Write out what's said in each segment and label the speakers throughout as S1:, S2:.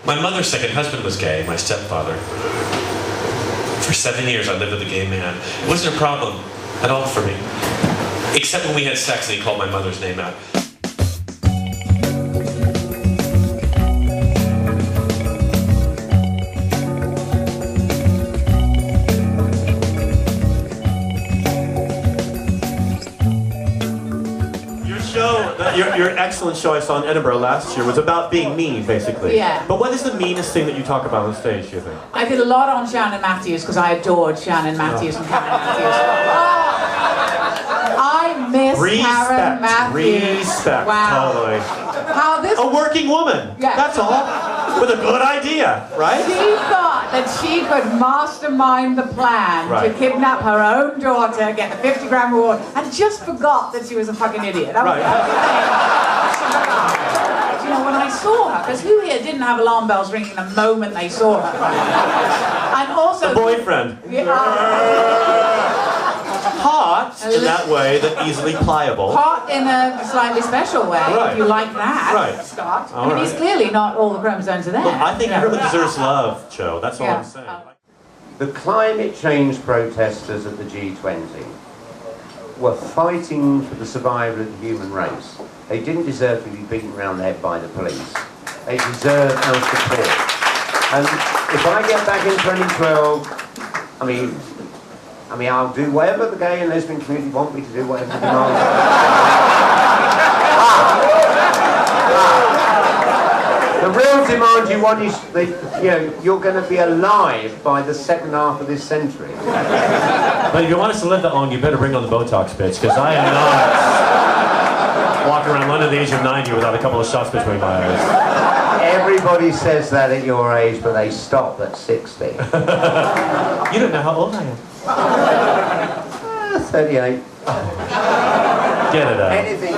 S1: My mother's second husband was gay, my stepfather. For 7 years I lived with a gay man. It wasn't a problem at all for me. Except when we had sex and he called my mother's name out.
S2: Your excellent show I saw in Edinburgh last year was about being mean, basically.
S3: Yeah.
S2: But what is the meanest thing that you talk about on stage, do you think?
S3: I did a lot on Shannon Matthews because I adored Shannon Matthews and Karen Matthews. I miss Karen Matthews.
S2: Respect,
S3: wow.
S2: totally.
S3: How this...
S2: A working woman,
S3: yeah.
S2: That's all. With a good idea, right?
S3: She thought that she could mastermind the plan to kidnap her own daughter, get the 50 grand reward, and just forgot that she was a fucking idiot. That was you know, when I saw her, because who here didn't have alarm bells ringing the moment they saw her? And also...
S2: The boyfriend. Hot in that way, that easily pliable.
S3: Hot in a slightly special way, if you like that, Scott. I mean, he's clearly not all the chromosomes are there.
S2: Look, I think everyone deserves love, Joe. That's all I'm saying.
S4: The climate change protesters at the G20 were fighting for the survival of the human race. They didn't deserve to be beaten around the head by the police. They deserve our support. And if I get back in 2012, I mean, I'll do whatever the gay and lesbian community want me to do, whatever the demands are. The real demand you want is that, you're going to be alive by the second half of this century.
S2: But if you want us to live that long, you better bring on the Botox, bitch, because I am not walking around London at the age of 90 without a couple of shots between my eyes.
S4: Everybody says that at your age, but they stop at 60.
S2: You don't know how old I am.
S4: 38.
S2: Get it out.
S4: Anything.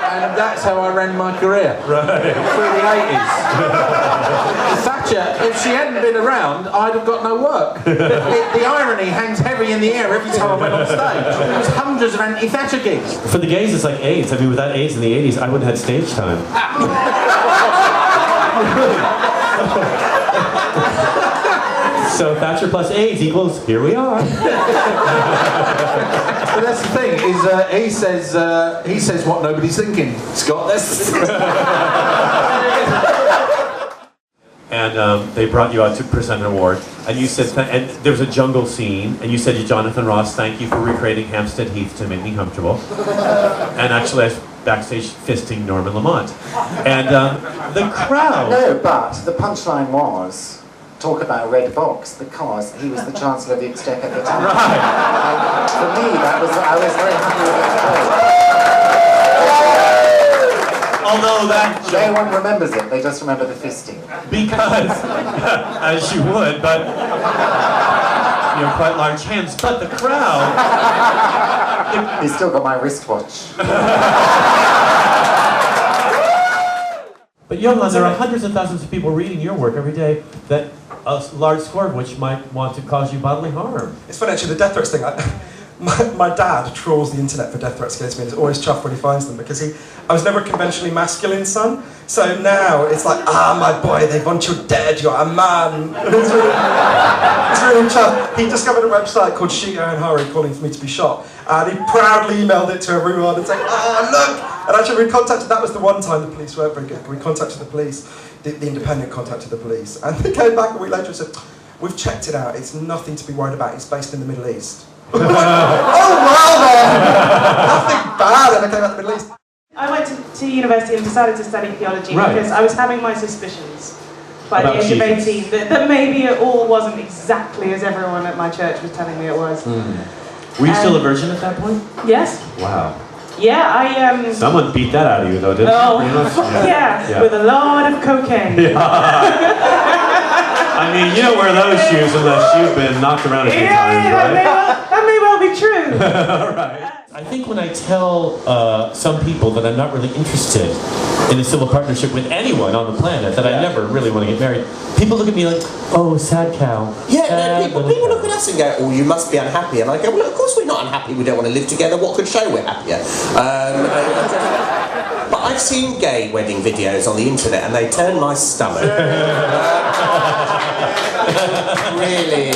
S5: And that's how I ran my career.
S2: Right.
S5: Through the 80s. Thatcher, if she hadn't been around, I'd have got no work. The irony hangs heavy in the air every time I went on stage. There was hundreds of anti-Thatcher gigs.
S2: For the gays, it's like AIDS. I mean, without AIDS in the 80s, I wouldn't have had stage time. So Thatcher plus AIDS equals, here we are.
S5: But that's the thing, is he says what nobody's thinking. Scott, that's...
S2: And they brought you out to present an award, and you said, and there was a jungle scene, and you said to Jonathan Ross, thank you for recreating Hampstead Heath to make me comfortable. And actually I was backstage fisting Norman Lamont. And the crowd...
S6: No, but the punchline was, talk about a red box, because he was the Chancellor of the Exchequer at the time.
S2: Right.
S6: And for me, I was very happy with that.
S2: Although that...
S6: No one remembers it, they just remember the fisting.
S2: Because, as you would, but... You know, quite large hands, but the crowd...
S6: He's still got my wristwatch.
S2: But Johan, there are hundreds of thousands of people reading your work every day, that a large score of which might want to cause you bodily harm.
S7: It's funny actually, the death threats thing. My dad trawls the internet for death threats against me, and is always chuffed when he finds them, because I was never a conventionally masculine son, so now it's like, my boy, they want you dead, you're a man. It's really chuffed. He discovered a website called Shoot Your Own Hurry, calling for me to be shot, and he proudly emailed it to everyone and saying, look! And actually that was the one time the police weren't very good. We contacted the police, the Independent contacted the police, and they came back a week later and said, we've checked it out, it's nothing to be worried about, it's based in the Middle East. Oh well then! Nothing bad, and I came out of the Middle East.
S8: I went to university and decided to study theology because I was having my suspicions by the age of 18 that maybe it all wasn't exactly as everyone at my church was telling me it was.
S2: Were you still a virgin at that point?
S8: Yes.
S2: Wow.
S8: Yeah,
S2: Someone beat that out of you though, didn't they?
S8: Yeah, with a lot of cocaine.
S2: I mean, you don't wear those shoes unless you've been knocked around a few times, right?
S8: That may well be true.
S2: All right. I think when I tell some people that I'm not really interested in a civil partnership with anyone on the planet, that I never really want to get married, people look at me like, oh, sad cow.
S9: Yeah, people look at us and go, oh, you must be unhappy. And I go, well, of course we're not unhappy. We don't want to live together. What could show we're happier? seen gay wedding videos on the internet and they turn my stomach. Really,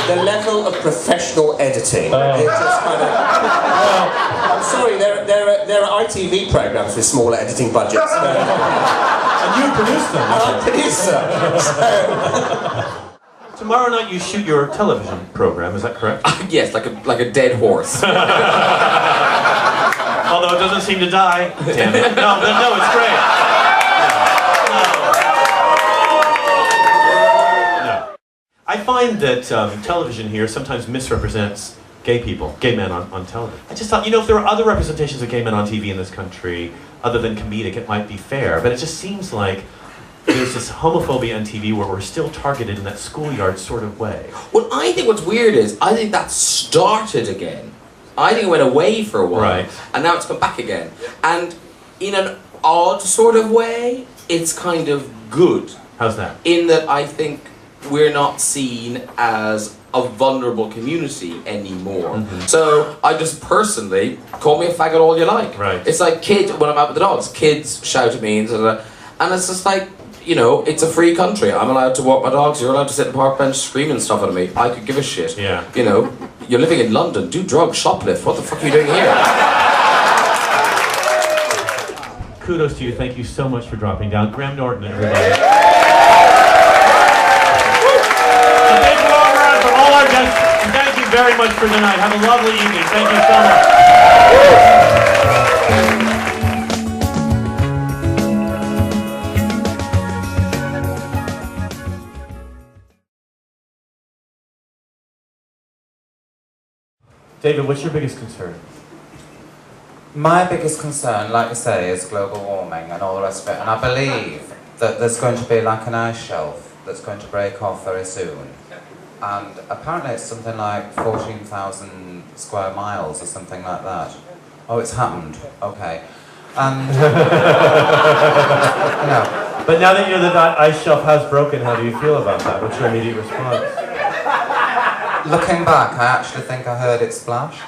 S9: the level of professional editing. It's just kind of. Well, I'm sorry, there are ITV programs with smaller editing budgets.
S2: And you produce them.
S9: And I produce them.
S2: Tomorrow night you shoot your television program, is that correct?
S10: Yes, like a dead horse.
S2: Although it doesn't seem to die. Damn it. No, it's great. No. I find that television here sometimes misrepresents gay people, gay men on television. I just thought, if there were other representations of gay men on TV in this country, other than comedic, it might be fair. But it just seems like there's this homophobia on TV where we're still targeted in that schoolyard sort of way.
S10: Well, I think what's weird is, I think that started again. I think it went away for a while,
S2: right,
S10: and now it's come back again. And in an odd sort of way, it's kind of good.
S2: How's that?
S10: In that I think we're not seen as a vulnerable community anymore.
S2: Mm-hmm.
S10: So I just personally, call me a faggot all you like.
S2: Right.
S10: It's like kids, when I'm out with the dogs, kids shout at me and it's just like, it's a free country. I'm allowed to walk my dogs, you're allowed to sit in the park bench screaming stuff at me. I could give a shit.
S2: Yeah.
S10: You're living in London, do drugs, shoplift, what the fuck are you doing here?
S2: Kudos to you, thank you so much for dropping down. Graham Norton, everybody. A big warm round for all our guests, and thank you very much for tonight. Have a lovely evening, thank you so much. David, what's your biggest concern?
S6: My biggest concern, like you say, is global warming and all the rest of it. And I believe that there's going to be like an ice shelf that's going to break off very soon. And apparently it's something like 14,000 square miles or something like that. Oh, it's happened. Okay. And,
S2: But now that you know that ice shelf has broken, how do you feel about that? What's your immediate response?
S6: Looking back, I actually think I heard it splash.